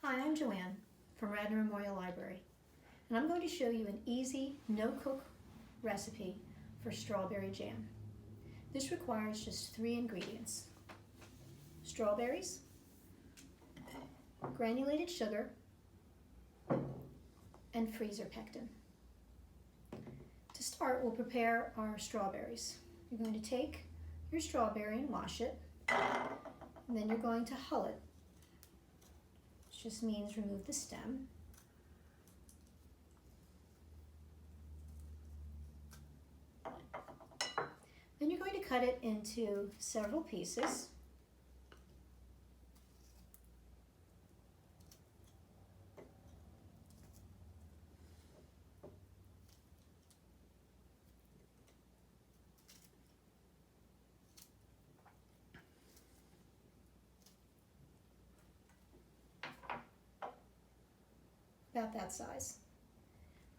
Hi, I'm Joanne from Radnor Memorial Library, and I'm going to show you an easy, no-cook recipe for strawberry jam. This requires just 3 ingredients: strawberries, granulated sugar, and freezer pectin. To start, we'll prepare our strawberries. You're going to take your strawberry and wash it, and then you're going to hull it. This just means remove the stem. Then you're going to cut it into several pieces. About that size.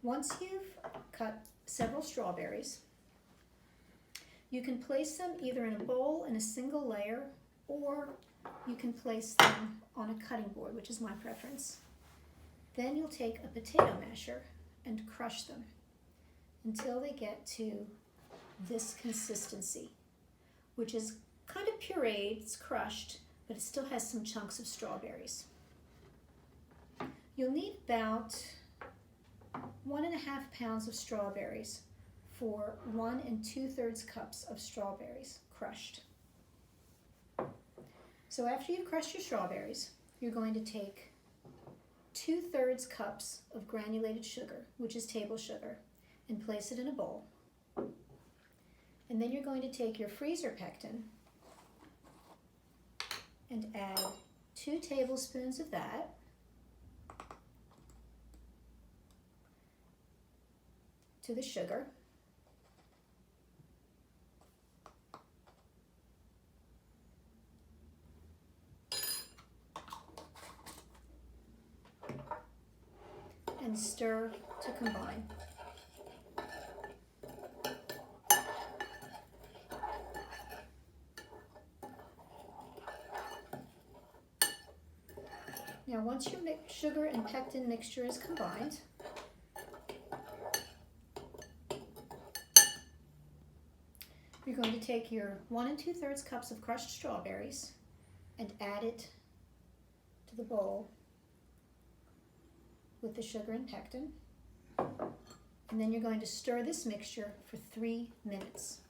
Once you've cut several strawberries, you can place them either in a bowl in a single layer, or you can place them on a cutting board, which is my preference. Then you'll take a potato masher and crush them until they get to this consistency, which is kind of pureed, it's crushed, but it still has some chunks of strawberries. You'll need about 1.5 pounds of strawberries for 1 2/3 cups of strawberries crushed. So after you've crushed your strawberries, you're going to take 2/3 cups of granulated sugar, which is table sugar, and place it in a bowl. And then you're going to take your freezer pectin and add 2 tablespoons of that. To the sugar. And stir to combine. Now once your sugar and pectin mixture is combined, you're going to take your 1 2/3 cups of crushed strawberries and add it to the bowl with the sugar and pectin. And then you're going to stir this mixture for 3 minutes.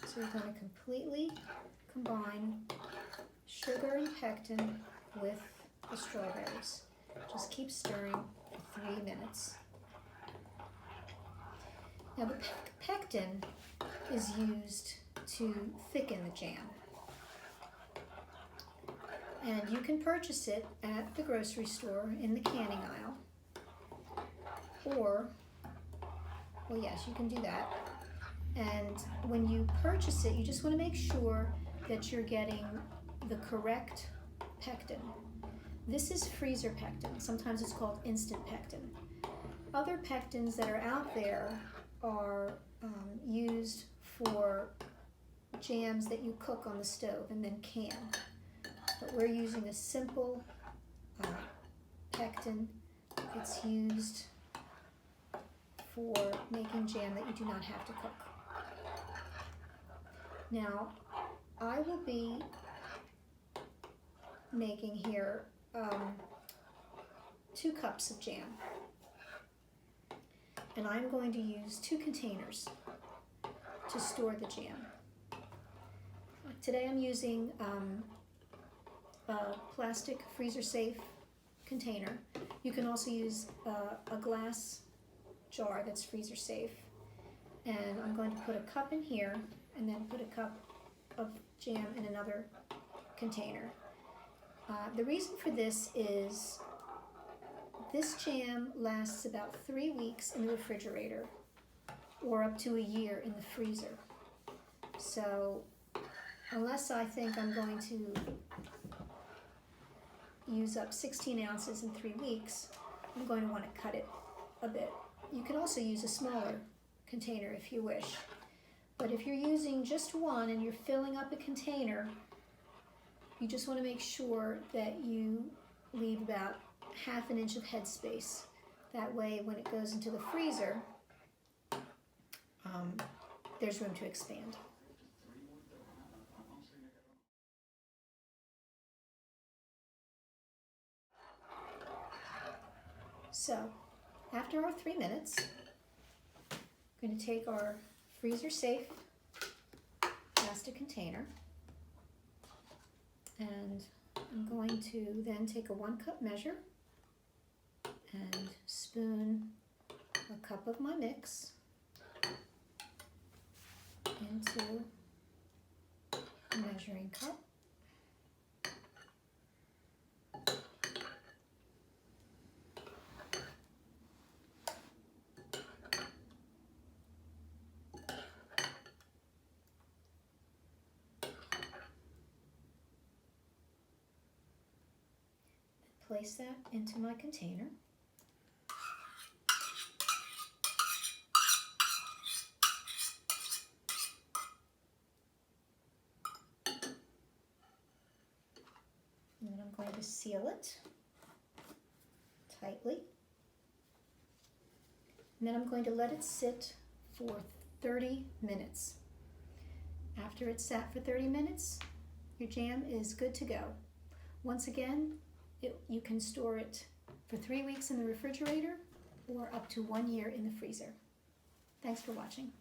So you're going to completely combine sugar and pectin with the strawberries. Just keep stirring for 3 minutes. Now the pectin is used to thicken the jam. And you can purchase it at the grocery store in the canning aisle. Or, well yes, you can do that. And when you purchase it, you just want to make sure that you're getting the correct pectin. This is freezer pectin. Sometimes it's called instant pectin. Other pectins that are out there are used for jams that you cook on the stove and then can. But we're using a simple pectin. It's used for making jam that you do not have to cook. Now, I will be making here 2 cups of jam, and I'm going to use 2 containers to store the jam. Today I'm using a plastic freezer safe container. You can also use a glass jar that's freezer safe, and I'm going to put a cup in here and then put a cup of jam in another container. The reason for this is this jam lasts about 3 weeks in the refrigerator or up to a year in the freezer. So unless I think I'm going to use up 16 ounces in 3 weeks, I'm going to want to cut it a bit. you can also use a smaller container if you wish. But if you're using just one and you're filling up a container, you just want to make sure that you leave about ½ inch of headspace. That way, when it goes into the freezer, there's room to expand. So, after our 3 minutes, I'm going to take our freezer-safe plastic container, and I'm going to then take a 1 cup measure and spoon a cup of my mix into a measuring cup. Place that into my container. And then I'm going to seal it tightly. And then I'm going to let it sit for 30 minutes. After it's sat for 30 minutes, your jam is good to go. Once again, you can store it for 3 weeks in the refrigerator or up to 1 year in the freezer. Thanks for watching.